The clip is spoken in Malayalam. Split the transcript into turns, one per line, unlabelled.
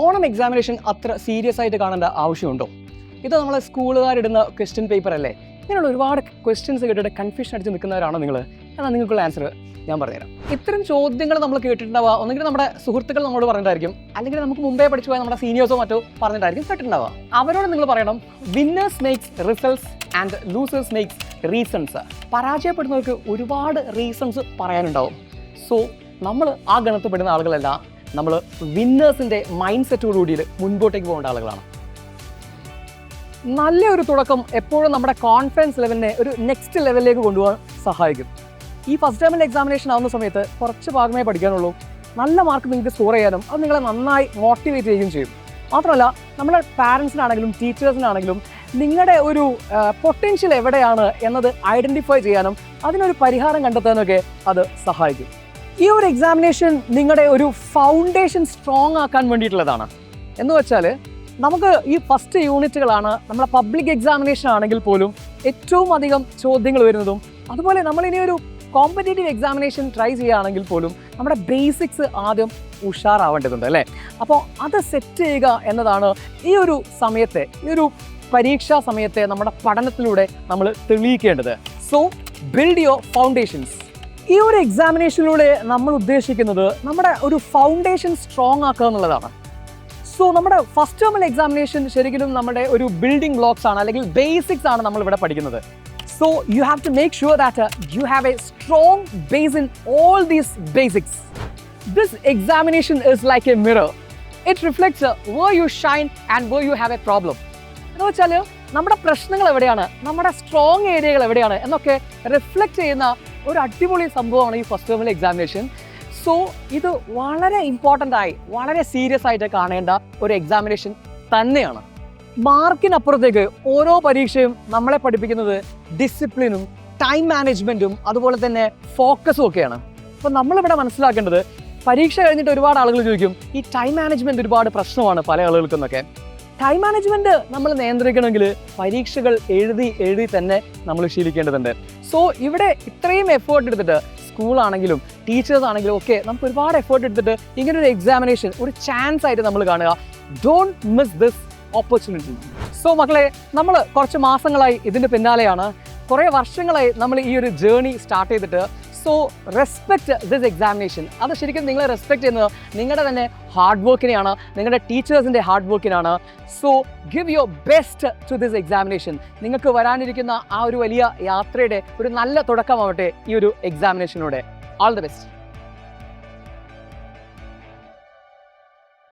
ഓണം എക്സാമിനേഷൻ അത്ര സീരിയസ് ആയിട്ട് കാണേണ്ട ആവശ്യമുണ്ടോ? ഇത് നമ്മളെ സ്കൂളുകാരിടുന്ന ക്വസ്റ്റ്യൻ പേപ്പർ അല്ലേ? ഇങ്ങനെയുള്ള ഒരുപാട് ക്വസ്റ്റ്യൻസ് കേട്ടിട്ട് കൺഫ്യൂഷൻ അടിച്ച് നിൽക്കുന്നവരാണോ നിങ്ങൾ? എന്നാൽ നിങ്ങൾക്കുള്ള ആൻസർ ഞാൻ പറഞ്ഞുതരാം. ഇത്തരം ചോദ്യങ്ങൾ നമ്മൾ കേട്ടിട്ടുണ്ടാവുക, ഒന്നെങ്കിൽ നമ്മുടെ സുഹൃത്തുക്കൾ നമ്മളോട് പറഞ്ഞിട്ടായിരിക്കും, അല്ലെങ്കിൽ നമുക്ക് മുമ്പേ പഠിച്ചു പോയ നമ്മുടെ സീനിയേഴ്സോ മറ്റോ പറഞ്ഞിട്ടായിരിക്കും കേട്ടിട്ടുണ്ടാവുക. അവരോട് നിങ്ങൾ പറയണം, winners makes results and losers makes reasons. പരാജയപ്പെടുന്നവർക്ക് ഒരുപാട് റീസൺസ് പറയാനുണ്ടാവും. സോ നമ്മൾ ആ ഗണത്തിൽപ്പെടുന്ന ആളുകളല്ല, നമ്മൾ വിന്നേഴ്സിൻ്റെ മൈൻഡ് സെറ്റോടുകൂടി മുൻപോട്ടേക്ക് പോകേണ്ട ആളുകളാണ്. നല്ലൊരു തുടക്കം എപ്പോഴും നമ്മുടെ കോൺഫിഡൻസ് ലെവലിനെ ഒരു നെക്സ്റ്റ് ലെവലിലേക്ക് കൊണ്ടുപോകാൻ സഹായിക്കും. ഈ ഫസ്റ്റ് ടൈമിൽ എക്സാമിനേഷൻ ആവുന്ന സമയത്ത് കുറച്ച് ഭാഗമേ പഠിക്കാനുള്ളൂ. നല്ല മാർക്ക് നിങ്ങൾക്ക് സ്കോർ ചെയ്യാനും അത് നിങ്ങളെ നന്നായി മോട്ടിവേറ്റ് ചെയ്യുകയും ചെയ്യും. മാത്രമല്ല, നമ്മുടെ പാരൻസിനാണെങ്കിലും ടീച്ചേഴ്സിനാണെങ്കിലും നിങ്ങളുടെ ഒരു പൊട്ടൻഷ്യൽ എവിടെയാണ് എന്നത് ഐഡൻറ്റിഫൈ ചെയ്യാനും അതിനൊരു പരിഹാരം കണ്ടെത്താനൊക്കെ അത് സഹായിക്കും. ഈ ഒരു എക്സാമിനേഷൻ നിങ്ങളുടെ ഒരു ഫൗണ്ടേഷൻ സ്ട്രോങ് ആക്കാൻ വേണ്ടിയിട്ടുള്ളതാണ്. എന്ന് വെച്ചാൽ നമുക്ക് ഈ ഫസ്റ്റ് യൂണിറ്റുകളാണ് നമ്മളെ പബ്ലിക് എക്സാമിനേഷൻ ആണെങ്കിൽ പോലും ഏറ്റവും അധികം ചോദ്യങ്ങൾ വരുന്നതും. അതുപോലെ നമ്മളിനി ഒരു കോമ്പറ്റേറ്റീവ് എക്സാമിനേഷൻ ട്രൈ ചെയ്യുകയാണെങ്കിൽ പോലും നമ്മുടെ ബേസിക്സ് ആദ്യം ഉഷാറാവേണ്ടതുണ്ട് അല്ലേ? അപ്പോൾ അത് സെറ്റ് ചെയ്യുക എന്നതാണ് ഈ ഒരു സമയത്തെ, ഈ ഒരു പരീക്ഷാ സമയത്തെ നമ്മുടെ പഠനത്തിലൂടെ നമ്മൾ തെളിയിക്കേണ്ടത്. So build your foundations. ഈ ഒരു എക്സാമിനേഷനിലൂടെ നമ്മൾ ഉദ്ദേശിക്കുന്നത് നമ്മുടെ ഒരു ഫൗണ്ടേഷൻ സ്ട്രോങ് ആക്കുക എന്നുള്ളതാണ്. സോ നമ്മുടെ ഫസ്റ്റ് ടേമിൽ എക്സാമിനേഷൻ ശരിക്കും നമ്മുടെ ഒരു ബിൽഡിംഗ് ബ്ലോക്സ് ആണ്, അല്ലെങ്കിൽ ബേസിക്സ് ആണ് നമ്മൾ ഇവിടെ പഠിക്കുന്നത്. So you have to make sure that you have a strong base in all these basics. This examination is like a mirror. It reflects where you shine and where you have a problem. എന്ന് വെച്ചാൽ നമ്മുടെ പ്രശ്നങ്ങൾ എവിടെയാണ്, നമ്മുടെ സ്ട്രോങ് ഏരിയകൾ എവിടെയാണ് എന്നൊക്കെ റിഫ്ലക്റ്റ് ചെയ്യുന്ന ഒരു അടിപൊളി സംഭവമാണ് ഈ ഫസ്റ്റ് ടേമിൽ എക്സാമിനേഷൻ. സോ ഇത് വളരെ ഇമ്പോർട്ടൻ്റ് ആയി, വളരെ സീരിയസ് ആയിട്ട് കാണേണ്ട ഒരു എക്സാമിനേഷൻ തന്നെയാണ്. മാർക്കിനപ്പുറത്തേക്ക് ഓരോ പരീക്ഷയും നമ്മളെ പഠിപ്പിക്കുന്നത് ഡിസിപ്ലിനും ടൈം മാനേജ്മെൻറ്റും അതുപോലെ തന്നെ ഫോക്കസും ഒക്കെയാണ്. അപ്പോൾ നമ്മളിവിടെ മനസ്സിലാക്കേണ്ടത്, പരീക്ഷ കഴിഞ്ഞിട്ട് ഒരുപാട് ആളുകൾ ചോദിക്കും ഈ ടൈം മാനേജ്മെൻറ്റ് ഒരുപാട് പ്രശ്നമാണ് പല ആളുകൾക്കെന്നൊക്കെ. ടൈം മാനേജ്മെൻറ്റ് നമ്മൾ നിയന്ത്രിക്കണമെങ്കിൽ പരീക്ഷകൾ എഴുതി തന്നെ നമ്മൾ ശീലിക്കേണ്ടതുണ്ട്. സോ ഇവിടെ ഇത്രയും എഫേർട്ട് എടുത്തിട്ട് സ്കൂളാണെങ്കിലും ടീച്ചേഴ്സ് ആണെങ്കിലും ഒക്കെ നമുക്ക് ഒരുപാട് എഫേർട്ട് എടുത്തിട്ട് ഇങ്ങനൊരു എക്സാമിനേഷൻ ഒരു ചാൻസ് ആയിട്ട് നമ്മൾ കാണുക. Don't miss this opportunity. So മക്കളെ, നമ്മൾ കുറച്ച് മാസങ്ങളായി ഇതിൻ്റെ പിന്നാലെയാണ്, കുറേ വർഷങ്ങളായി നമ്മൾ ഈ ഒരു ജേർണി സ്റ്റാർട്ട് ചെയ്തിട്ട്. So respect this examination. അത് ശരിക്കും നിങ്ങളെ റെസ്പെക്ട് ചെയ്യുന്നത് നിങ്ങളുടെ തന്നെ ഹാർഡ് വർക്കിനെയാണ്, നിങ്ങളുടെ ടീച്ചേഴ്സിൻ്റെ ഹാർഡ് വർക്കിനാണ്. So give your best to this examination. നിങ്ങൾക്ക് വരാനിരിക്കുന്ന ആ ഒരു വലിയ യാത്രയുടെ ഒരു നല്ല തുടക്കമാവട്ടെ ഈ ഒരു എക്സാമിനേഷനോടെ. All the best.